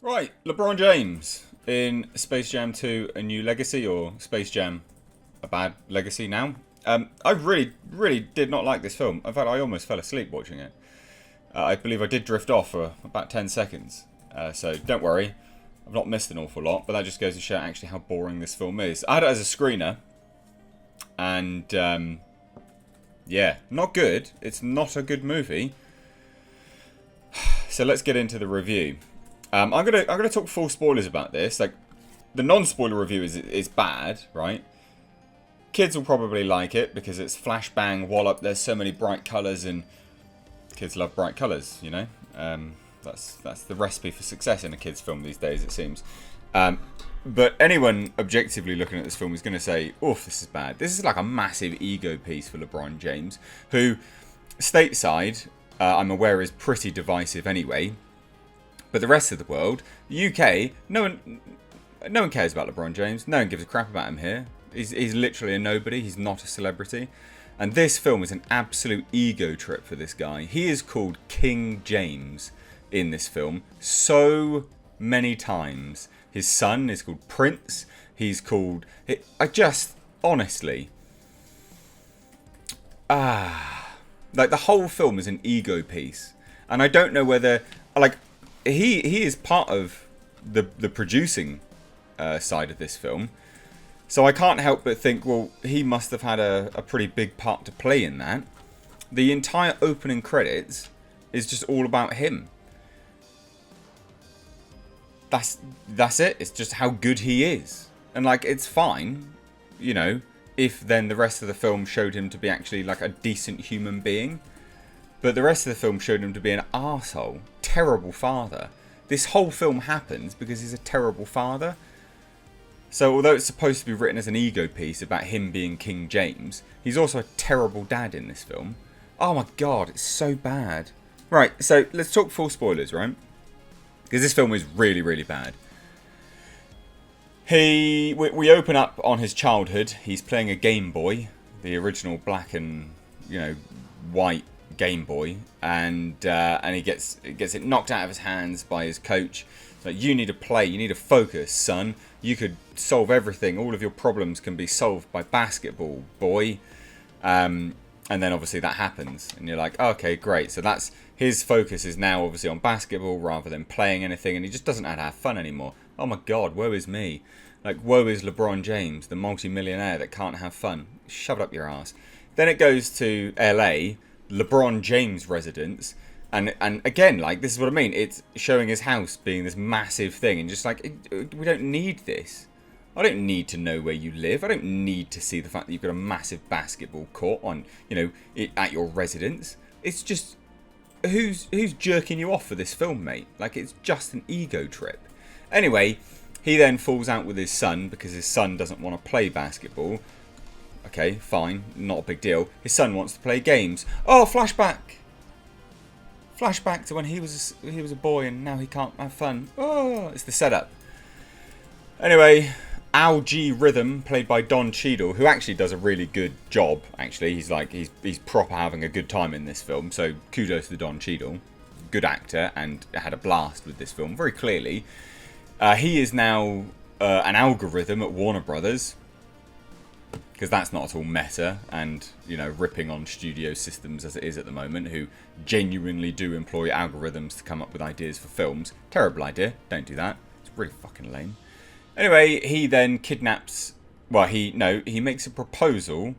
Right, LeBron James in Space Jam 2 A New Legacy, or Space Jam A Bad Legacy now. I really did not like this film. In fact, I almost fell asleep watching it. I believe I did drift off for about 10 seconds. So don't worry, I've not missed an awful lot, but that just goes to show actually how boring this film is. I had it as a screener, and yeah, not good. It's not a good movie. So let's get into the review. I'm gonna talk full spoilers about this. Like, the non-spoiler review is bad, right? Kids will probably like it because it's flashbang, wallop. There's so many bright colours, and kids love bright colours. You know, that's the recipe for success in a kids' film these days, it seems. But anyone objectively looking at this film is going to say, "Oof, this is bad." This is like a massive ego piece for LeBron James, who, stateside, I'm aware is pretty divisive anyway. But the rest of the world, the UK, no one cares about LeBron James. No one gives a crap about him here. He's literally a nobody. He's not a celebrity. And this film is an absolute ego trip for this guy. He is called King James in this film so many times. His son is called Prince. He's called... honestly... like, the whole film is an ego piece. And I don't know whether... Like... He is part of the producing side of this film, so I can't help but think, well, he must have had a pretty big part to play in that. The entire opening credits is just all about him. That's it. It's just how good he is, and like, it's fine, you know, if then the rest of the film showed him to be actually like a decent human being. But the rest of the film showed him to be an arsehole, terrible father. This whole film happens because he's a terrible father. So although it's supposed to be written as an ego piece about him being King James, he's also a terrible dad in this film. Oh my god, it's so bad. Right, so let's talk full spoilers, right? Because this film is really bad. We open up on his childhood. He's playing a Game Boy, the original black and, you know, white Game Boy, and he gets it knocked out of his hands by his coach. It's like, you need to play, you need to focus, son. You could solve everything. All of your problems can be solved by basketball, boy. And then obviously that happens, and you're like, okay, great. So that's his focus is now obviously on basketball rather than playing anything, and he just doesn't know how to have fun anymore. Oh my god, woe is me. Like, woe is LeBron James, the multi-millionaire that can't have fun. Shove it up your ass. Then it goes to LA, LeBron James residence, and again, like, this is what I mean, it's showing his house being this massive thing, and just like, we don't need this. I don't need to know where you live. I don't need to see the fact that you've got a massive basketball court on, you know, at your residence. It's just, who's jerking you off for this film, mate? Like, it's just an ego trip. Anyway, he then falls out with his son because his son doesn't want to play basketball. Okay, fine, not a big deal. His son wants to play games. Oh, flashback! Flashback to when he was a boy and now he can't have fun. Oh, it's the setup. Anyway, Al G. Rhythm, played by Don Cheadle, who actually does a really good job. Actually, he's proper having a good time in this film. So kudos to Don Cheadle, good actor, and had a blast with this film very clearly. He is now an algorithm at Warner Brothers, because that's not at all meta and, you know, ripping on studio systems as it is at the moment, who genuinely do employ algorithms to come up with ideas for films. Terrible idea. Don't do that. It's really fucking lame. Anyway, he then kidnaps... Well, he makes a proposal.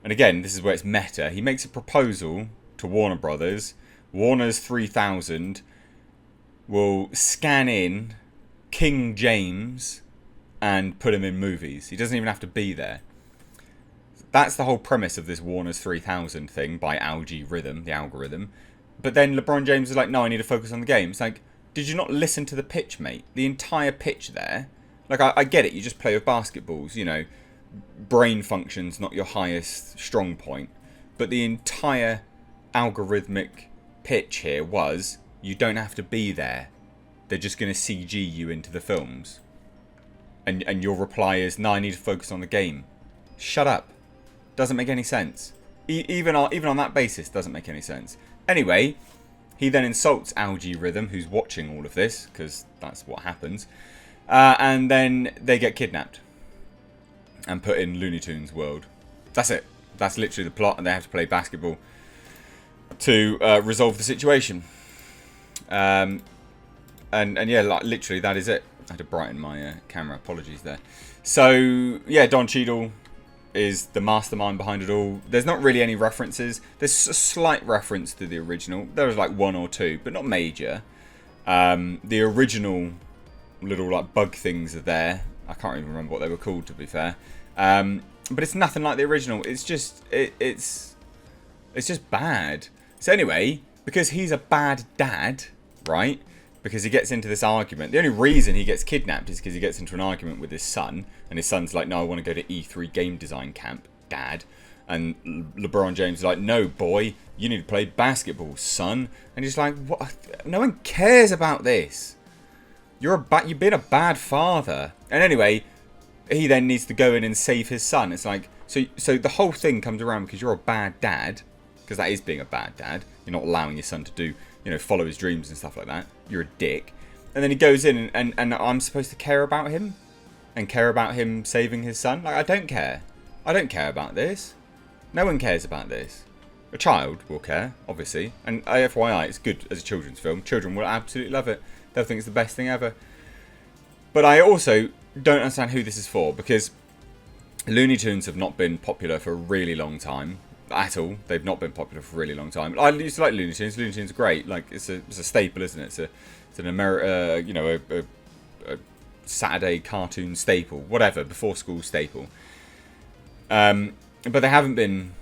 And again, this is where it's meta. He makes a proposal to Warner Brothers. Warner's 3000 will scan in King James and put him in movies. He doesn't even have to be there. That's the whole premise of this Warner's 3000 thing by Al G. Rhythm, the algorithm. But then LeBron James is like, no, I need to focus on the game. It's like, did you not listen to the pitch, mate? The entire pitch there. Like, I get it, you just play with basketballs, you know. Brain function's not your highest strong point. But the entire algorithmic pitch here was, you don't have to be there. They're just going to CG you into the films. And your reply is, no, I need to focus on the game. Shut up. Doesn't make any sense. Even on that basis, doesn't make any sense. Anyway, He then insults Algae Rhythm, who's watching all of this, because that's what happens. And then they get kidnapped and put in Looney Tunes world. That's it. That's literally the plot, and they have to play basketball to resolve the situation. And yeah, like, literally that is it. I had to brighten my camera. Apologies there. So yeah, Don Cheadle is the mastermind behind it all. There's not really any references. There's a slight reference to the original. There was like one or two, but not major. The original little like bug things are there. I can't even remember what they were called, to be fair. But it's nothing like the original. It's just it's just bad. So anyway, because he's a bad dad, right? Because he gets into this argument. The only reason he gets kidnapped is because he gets into an argument with his son. And his son's like, no, I want to go to E3 game design camp, Dad. And LeBron James is like, no, boy, you need to play basketball, son. And he's like, what? No one cares about this. You've been a bad father. And anyway, he then needs to go in and save his son. It's like, so the whole thing comes around because you're a bad dad. Because that is being a bad dad. You're not allowing your son to do, follow his dreams and stuff like that. You're a dick. And then he goes in and I'm supposed to care about him? And care about him saving his son? Like, I don't care. I don't care about this. No one cares about this. A child will care, obviously. And FYI, it's good as a children's film. Children will absolutely love it. They'll think it's the best thing ever. But I also don't understand who this is for. Because Looney Tunes have not been popular for a really long time. At all. They've not been popular for a really long time. I used to like Looney Tunes. Looney Tunes are great. Like, it's a staple, isn't it? It's an a Saturday cartoon staple, whatever, before school staple. But they haven't been,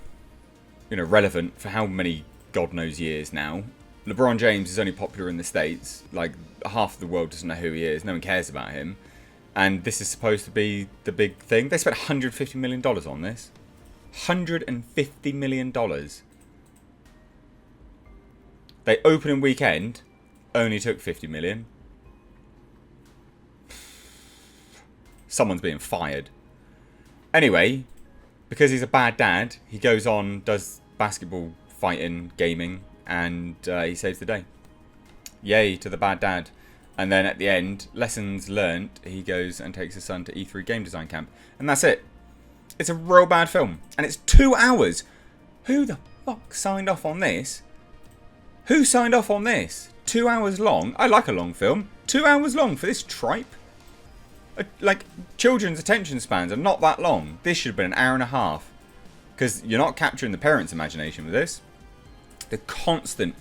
relevant for how many God knows years now. LeBron James is only popular in the States. Like, half of the world doesn't know who he is. No one cares about him. And this is supposed to be the big thing. They spent $150 million on this. $150 million. They opening weekend only took 50 million. Someone's being fired. Anyway, because he's a bad dad, he goes on, does basketball, fighting, gaming, and he saves the day. Yay to the bad dad. And then at the end, lessons learned, he goes and takes his son to E3 game design camp. And that's it. It's a real bad film. And it's 2 hours. Who the fuck signed off on this? Who signed off on this? 2 hours long? I like a long film. 2 hours long for this tripe? Like, children's attention spans are not that long. This should have been an hour and a half. Because you're not capturing the parents' imagination with this. The constant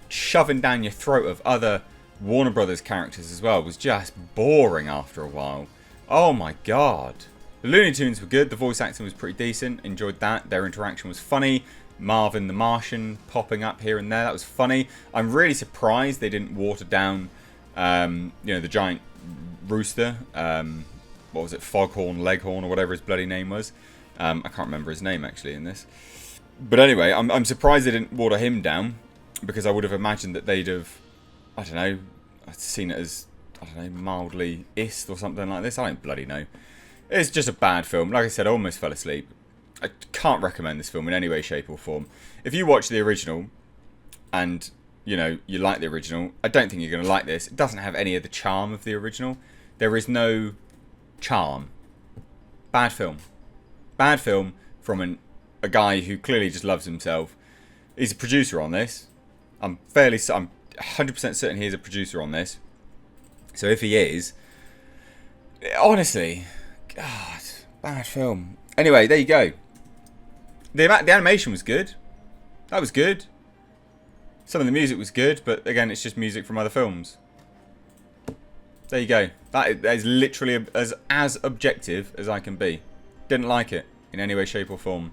shoving down your throat of other Warner Brothers characters as well was just boring after a while. Oh my god. The Looney Tunes were good. The voice acting was pretty decent. Enjoyed that. Their interaction was funny. Marvin the Martian popping up here and there. That was funny. I'm really surprised they didn't water down, the giant rooster. What was it? Foghorn, Leghorn, or whatever his bloody name was. I can't remember his name, actually, in this. But anyway, I'm surprised they didn't water him down. Because I would have imagined that they'd have, I don't know, seen it as, mildly ist or something like this. I don't bloody know. It's just a bad film. Like I said, I almost fell asleep. I can't recommend this film in any way, shape or form. If you watch the original and, you like the original, I don't think you're going to like this. It doesn't have any of the charm of the original. There is no charm. Bad film. Bad film from a guy who clearly just loves himself. He's a producer on this. I'm 100% certain he is a producer on this. So if he is, honestly, God, bad film. Anyway, there you go. The animation was good. That was good. Some of the music was good, but again, it's just music from other films. There you go. That is literally as objective as I can be. Didn't like it in any way, shape or form.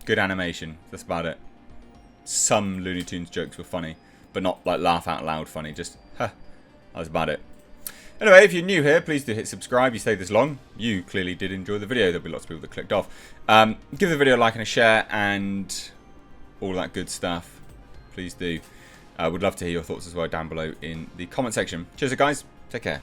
Good animation. That's about it. Some Looney Tunes jokes were funny, but not like laugh out loud funny. Just, that was about it. Anyway, if you're new here, please do hit subscribe. You stayed this long. You clearly did enjoy the video. There'll be lots of people that clicked off. Give the video a like and a share and all that good stuff. Please do. Would love to hear your thoughts as well down below in the comment section. Cheers, guys. Take care.